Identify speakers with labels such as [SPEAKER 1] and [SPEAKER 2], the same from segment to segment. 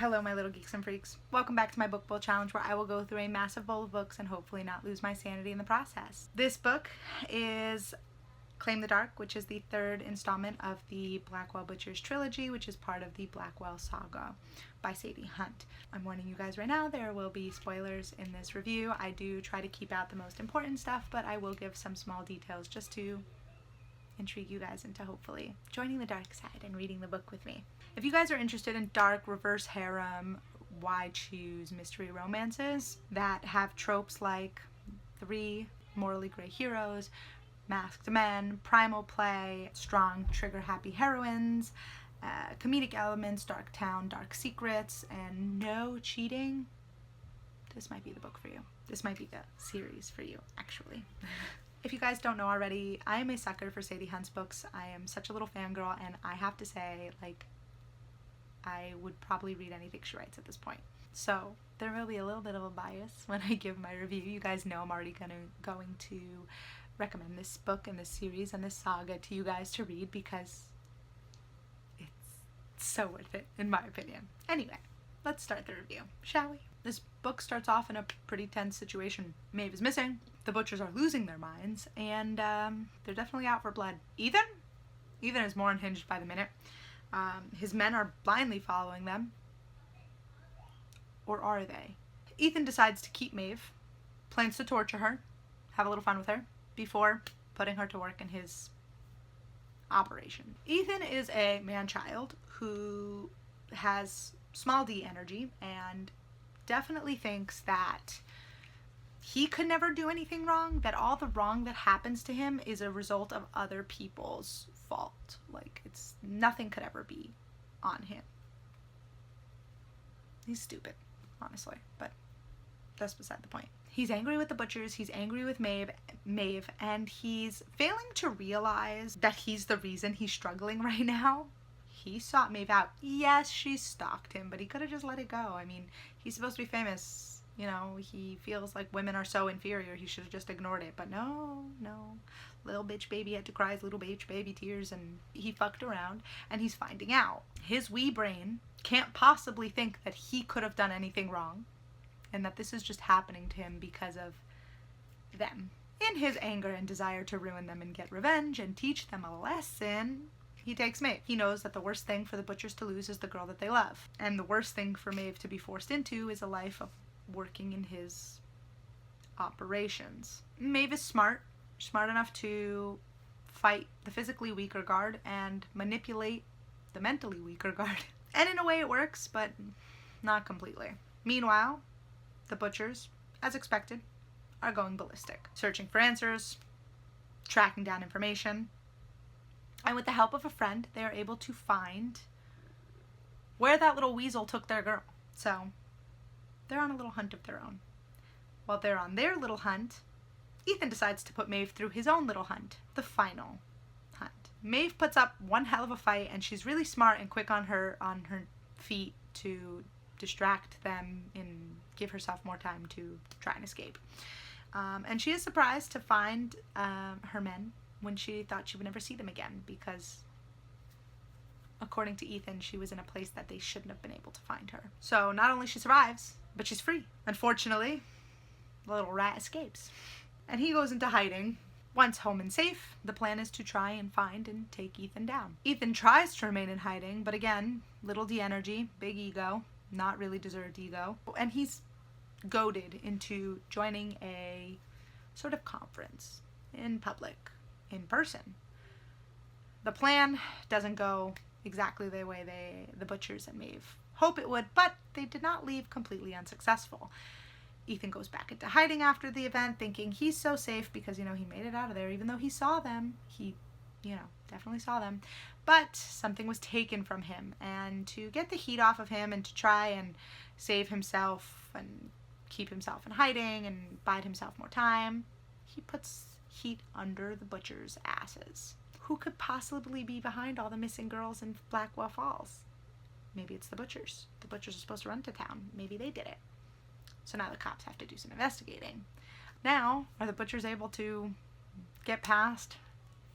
[SPEAKER 1] Hello my little geeks and freaks. Welcome back to my book bowl challenge where I will go through a massive bowl of books and hopefully not lose my sanity in the process. This book is Claim the Dark, which is the third installment of the Blackwell Butchers trilogy, which is part of the Blackwell saga by Sadie Hunt. I'm warning you guys right now, there will be spoilers in this review. I do try to keep out the most important stuff, but I will give some small details just to intrigue you guys into hopefully joining the dark side and reading the book with me. If you guys are interested in dark, reverse harem, why choose mystery romances that have tropes like 3 morally gray heroes, masked men, primal play, strong trigger happy heroines, comedic elements, dark town, dark secrets, and no cheating, this might be the book for you. This might be the series for you, actually. If you guys don't know already, I am a sucker for Sadie Hunt's books. I am such a little fangirl, and I have to say, like, I would probably read anything she writes at this point. So there will be a little bit of a bias when I give my review. You guys know I'm already going to recommend this book and this series and this saga to you guys to read because it's so worth it, in my opinion. Anyway, let's start the review, shall we? This book starts off in a pretty tense situation. Maeve is missing, the butchers are losing their minds, and they're definitely out for blood. Ethan is more unhinged by the minute. His men are blindly following them. Or are they? Ethan decides to keep Maeve, plans to torture her, have a little fun with her, before putting her to work in his operation. Ethan is a man-child who has small d energy and definitely thinks that he could never do anything wrong, that all the wrong that happens to him is a result of other people's fault. Like, nothing could ever be on him. He's stupid, honestly, but that's beside the point. He's angry with the butchers, he's angry with Maeve, and he's failing to realize that he's the reason he's struggling right now. He sought Maeve out. Yes, she stalked him, but he could have just let it go. I mean, he's supposed to be famous. You know, he feels like women are so inferior, he should have just ignored it. But no. Little bitch baby had to cry his little bitch baby tears, and he fucked around, and he's finding out. His wee brain can't possibly think that he could have done anything wrong, and that this is just happening to him because of them. In his anger and desire to ruin them and get revenge and teach them a lesson, he takes Maeve. He knows that the worst thing for the butchers to lose is the girl that they love. And the worst thing for Maeve to be forced into is a life of working in his operations. Maeve is smart enough to fight the physically weaker guard and manipulate the mentally weaker guard. And in a way it works, but not completely. Meanwhile, the butchers, as expected, are going ballistic, searching for answers, tracking down information, and with the help of a friend, they are able to find where that little weasel took their girl. So they're on a little hunt of their own. While they're on their little hunt, Ethan decides to put Maeve through his own little hunt, the final hunt. Maeve puts up one hell of a fight, and she's really smart and quick on her feet to distract them and give herself more time to try and escape. And she is surprised to find her men when she thought she would never see them again, because according to Ethan, she was in a place that they shouldn't have been able to find her. So not only she survives, but she's free. Unfortunately, the little rat escapes, and he goes into hiding. Once home and safe, the plan is to try and find and take Ethan down. Ethan tries to remain in hiding, but again, little d energy, big ego, not really deserved ego, and he's goaded into joining a sort of conference in public, in person. The plan doesn't go exactly the way the butchers and Maeve hope it would, but they did not leave completely unsuccessful. Ethan goes back into hiding after the event, thinking he's so safe because, he made it out of there, even though he saw them. He, definitely saw them. But something was taken from him, and to get the heat off of him and to try and save himself and keep himself in hiding and bide himself more time, he puts heat under the butchers' asses. Who could possibly be behind all the missing girls in Blackwell Falls? Maybe it's the butchers. The butchers are supposed to run to town. Maybe they did it. So now the cops have to do some investigating. Now, are the butchers able to get past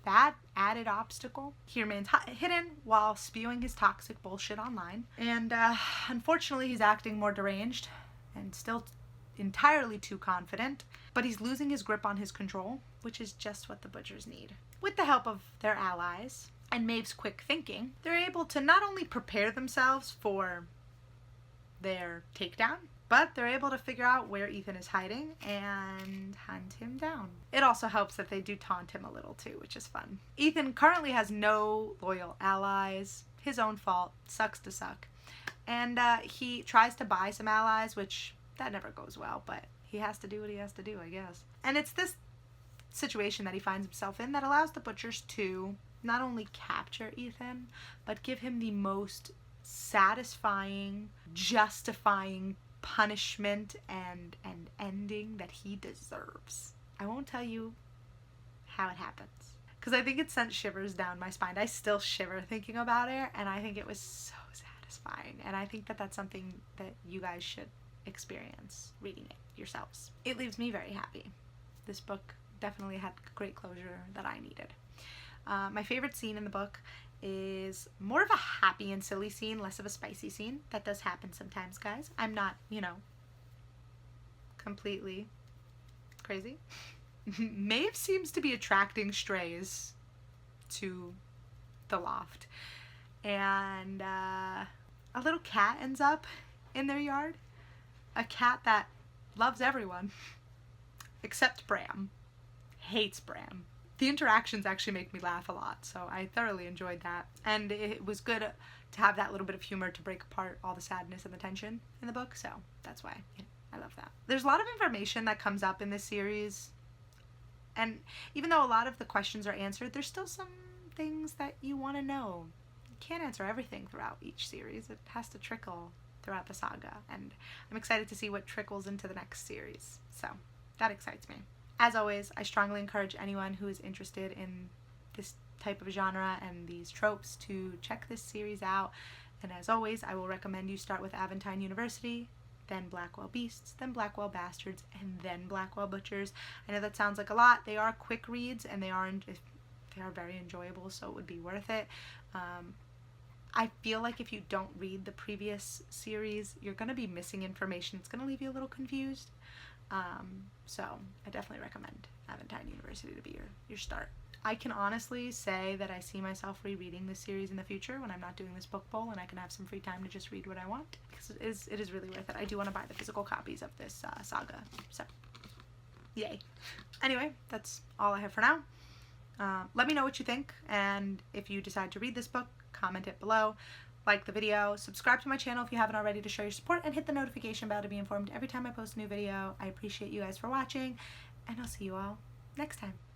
[SPEAKER 1] that added obstacle. He remains hidden while spewing his toxic bullshit online. And unfortunately, he's acting more deranged and still entirely too confident, but he's losing his grip on his control, which is just what the Butchers need. With the help of their allies and Maeve's quick thinking, they're able to not only prepare themselves for their takedown, but they're able to figure out where Ethan is hiding and hunt him down. It also helps that they do taunt him a little too, which is fun. Ethan currently has no loyal allies. His own fault. Sucks to suck. And he tries to buy some allies, which that never goes well, but he has to do what he has to do, I guess. And it's this situation that he finds himself in that allows the Butchers to not only capture Ethan, but give him the most satisfying, justifying punishment and ending that he deserves. I won't tell you how it happens, because I think it sent shivers down my spine. I still shiver thinking about it, and I think it was so satisfying, and I think that that's something that you guys should experience reading it yourselves. It leaves me very happy. This book definitely had great closure that I needed. My favorite scene in the book is more of a happy and silly scene, less of a spicy scene. That does happen sometimes, guys. I'm not, completely crazy. Maeve seems to be attracting strays to the loft. And a little cat ends up in their yard. A cat that loves everyone except Bram. Hates Bram. The interactions actually make me laugh a lot, so I thoroughly enjoyed that. And it was good to have that little bit of humor to break apart all the sadness and the tension in the book, so that's why I love that. There's a lot of information that comes up in this series, and even though a lot of the questions are answered, there's still some things that you want to know. You can't answer everything throughout each series. It has to trickle throughout the saga, and I'm excited to see what trickles into the next series, so that excites me. As always, I strongly encourage anyone who is interested in this type of genre and these tropes to check this series out. And as always, I will recommend you start with Aventine University, then Blackwell Beasts, then Blackwell Bastards, and then Blackwell Butchers. I know that sounds like a lot. They are quick reads, and they are very enjoyable, so it would be worth it. I feel like if you don't read the previous series, you're going to be missing information. It's going to leave you a little confused. So I definitely recommend Aventine University to be your start. I can honestly say that I see myself rereading this series in the future when I'm not doing this book bowl and I can have some free time to just read what I want, because it is really worth it. I do want to buy the physical copies of this saga, so yay. Anyway, that's all I have for now. Let me know what you think, and if you decide to read this book, comment it below. Like the video, subscribe to my channel if you haven't already to show your support, and hit the notification bell to be informed every time I post a new video. I appreciate you guys for watching, and I'll see you all next time.